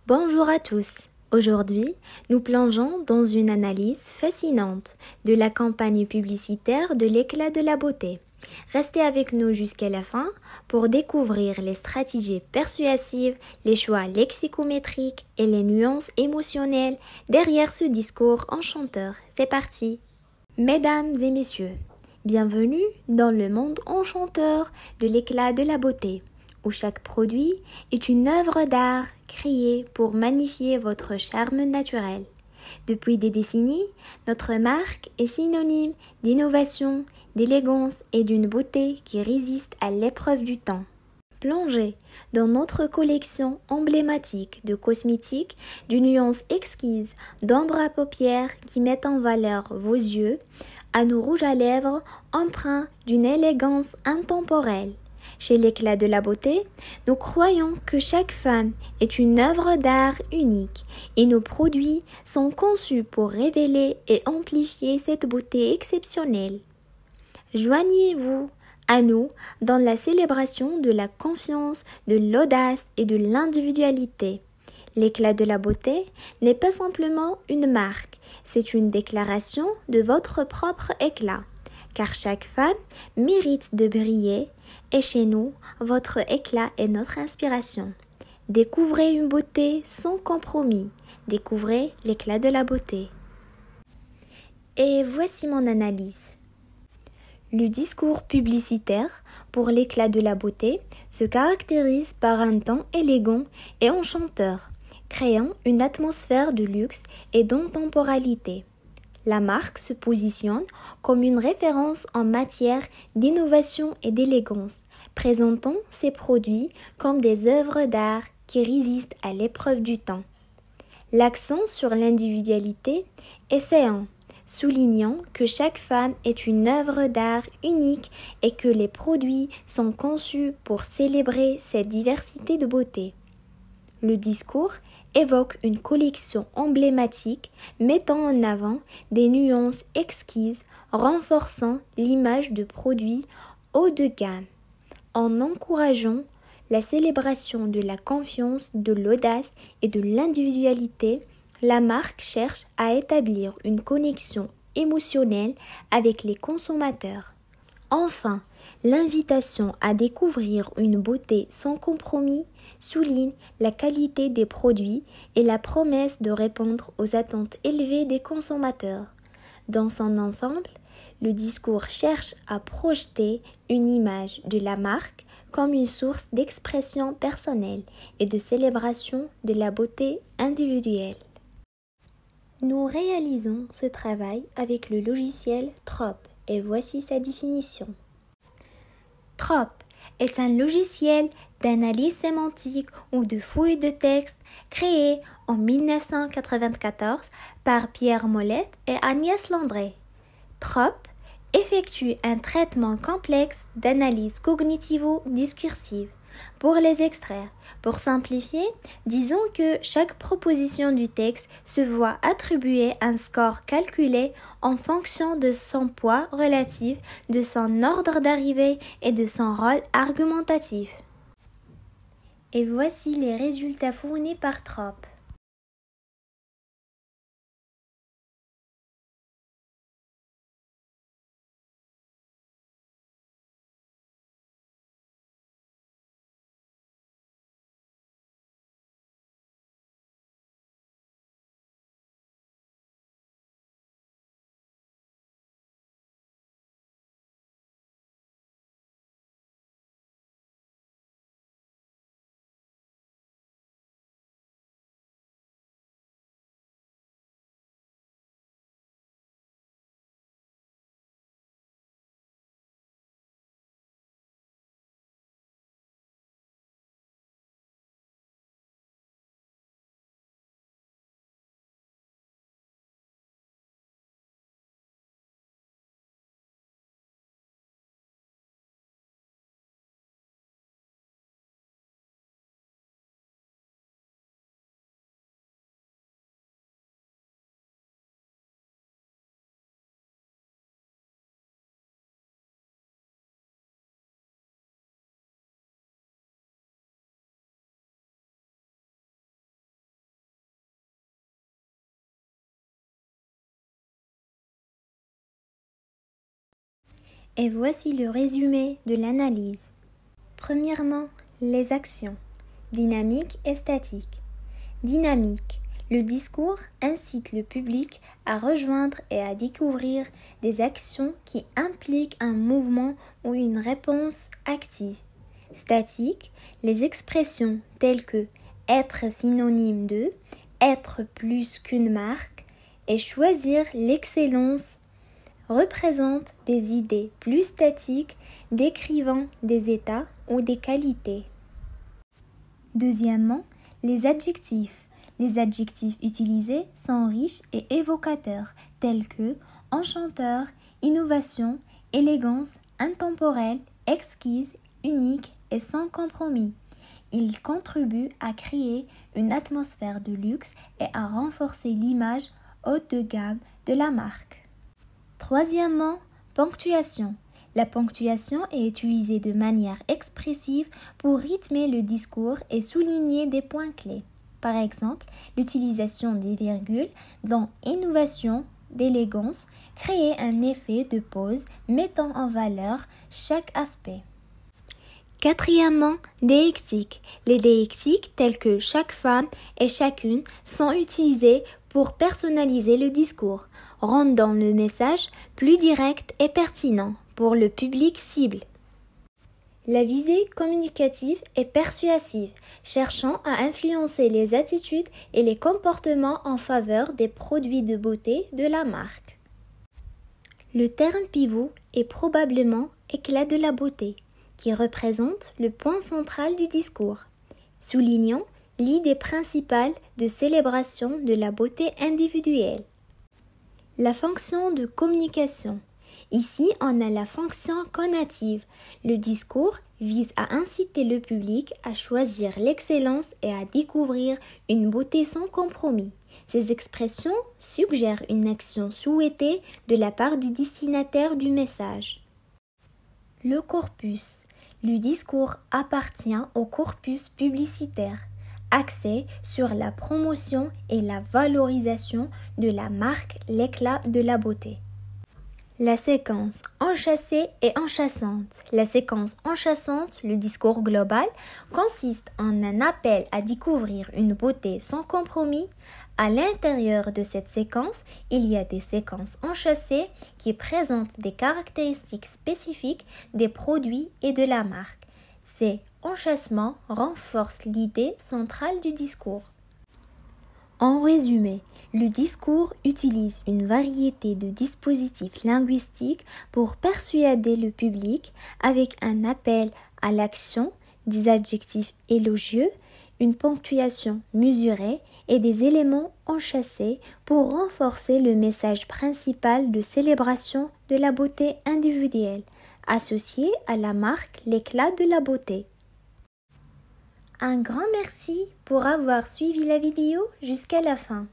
Bonjour à tous. Aujourd'hui, nous plongeons dans une analyse fascinante de la campagne publicitaire de l'éclat de la beauté. Restez avec nous jusqu'à la fin pour découvrir les stratégies persuasives, les choix lexicométriques et les nuances émotionnelles derrière ce discours enchanteur. C'est parti. Mesdames et messieurs, bienvenue dans le monde enchanteur de l'éclat de la beauté, où chaque produit est une œuvre d'art créée pour magnifier votre charme naturel. Depuis des décennies, notre marque est synonyme d'innovation, d'élégance et d'une beauté qui résiste à l'épreuve du temps. Plongez dans notre collection emblématique de cosmétiques d'une nuance exquise, d'ombre à paupières qui mettent en valeur vos yeux, à nos rouges à lèvres empreints d'une élégance intemporelle. Chez l'éclat de la beauté, nous croyons que chaque femme est une œuvre d'art unique et nos produits sont conçus pour révéler et amplifier cette beauté exceptionnelle. Joignez-vous à nous dans la célébration de la confiance, de l'audace et de l'individualité. L'éclat de la beauté n'est pas simplement une marque, c'est une déclaration de votre propre éclat, car chaque femme mérite de briller et chez nous, votre éclat est notre inspiration. Découvrez une beauté sans compromis, découvrez l'éclat de la beauté. Et voici mon analyse. Le discours publicitaire pour l'éclat de la beauté se caractérise par un ton élégant et enchanteur, créant une atmosphère de luxe et d'intemporalité. La marque se positionne comme une référence en matière d'innovation et d'élégance, présentant ses produits comme des œuvres d'art qui résistent à l'épreuve du temps. L'accent sur l'individualité est séant, soulignant que chaque femme est une œuvre d'art unique et que les produits sont conçus pour célébrer cette diversité de beauté. Le discours évoque une collection emblématique mettant en avant des nuances exquises, renforçant l'image de produits haut de gamme. En encourageant la célébration de la confiance, de l'audace et de l'individualité, la marque cherche à établir une connexion émotionnelle avec les consommateurs. Enfin, l'invitation à découvrir une beauté sans compromis souligne la qualité des produits et la promesse de répondre aux attentes élevées des consommateurs. Dans son ensemble, le discours cherche à projeter une image de la marque comme une source d'expression personnelle et de célébration de la beauté individuelle. Nous réalisons ce travail avec le logiciel Trop et voici sa définition. Trop est un logiciel d'analyse sémantique ou de fouille de texte créé en 1994 par Pierre Molette et Agnès Landré. Trop effectue un traitement complexe d'analyse cognitivo-discursive pour les extraire. Pour simplifier, disons que chaque proposition du texte se voit attribuer un score calculé en fonction de son poids relatif, de son ordre d'arrivée et de son rôle argumentatif. Et voici les résultats fournis par Trop. Et voici le résumé de l'analyse. Premièrement, les actions. Dynamique et statique. Dynamique. Le discours incite le public à rejoindre et à découvrir des actions qui impliquent un mouvement ou une réponse active. Statique. Les expressions telles que être synonyme de, être plus qu'une marque et choisir l'excellence représentent des idées plus statiques décrivant des états ou des qualités. Deuxièmement, les adjectifs. Les adjectifs utilisés sont riches et évocateurs, tels que enchanteur, innovation, élégance, intemporelle, exquise, unique et sans compromis. Ils contribuent à créer une atmosphère de luxe et à renforcer l'image haute de gamme de la marque. Troisièmement, ponctuation. La ponctuation est utilisée de manière expressive pour rythmer le discours et souligner des points clés. Par exemple, l'utilisation des virgules dans innovation, d'élégance, crée un effet de pause mettant en valeur chaque aspect. Quatrièmement, déictique. Les déictiques tels que chaque femme et chacune sont utilisés pour personnaliser le discours, rendant le message plus direct et pertinent pour le public cible. La visée communicative est persuasive, cherchant à influencer les attitudes et les comportements en faveur des produits de beauté de la marque. Le terme pivot est probablement éclat de la beauté, qui représente le point central du discours, soulignant l'idée principale de célébration de la beauté individuelle. La fonction de communication. Ici, on a la fonction conative. Le discours vise à inciter le public à choisir l'excellence et à découvrir une beauté sans compromis. Ces expressions suggèrent une action souhaitée de la part du destinataire du message. Le corpus. Le discours appartient au corpus publicitaire, axé sur la promotion et la valorisation de la marque l'éclat de la beauté. La séquence enchâssée et enchâssante. La séquence enchâssante, le discours global, consiste en un appel à découvrir une beauté sans compromis. À l'intérieur de cette séquence, il y a des séquences enchâssées qui présentent des caractéristiques spécifiques des produits et de la marque. Ces enchâssements renforcent l'idée centrale du discours. En résumé, le discours utilise une variété de dispositifs linguistiques pour persuader le public avec un appel à l'action, des adjectifs élogieux, une ponctuation mesurée et des éléments enchâssés pour renforcer le message principal de célébration de la beauté individuelle, associé à la marque l'éclat de la beauté. Un grand merci pour avoir suivi la vidéo jusqu'à la fin.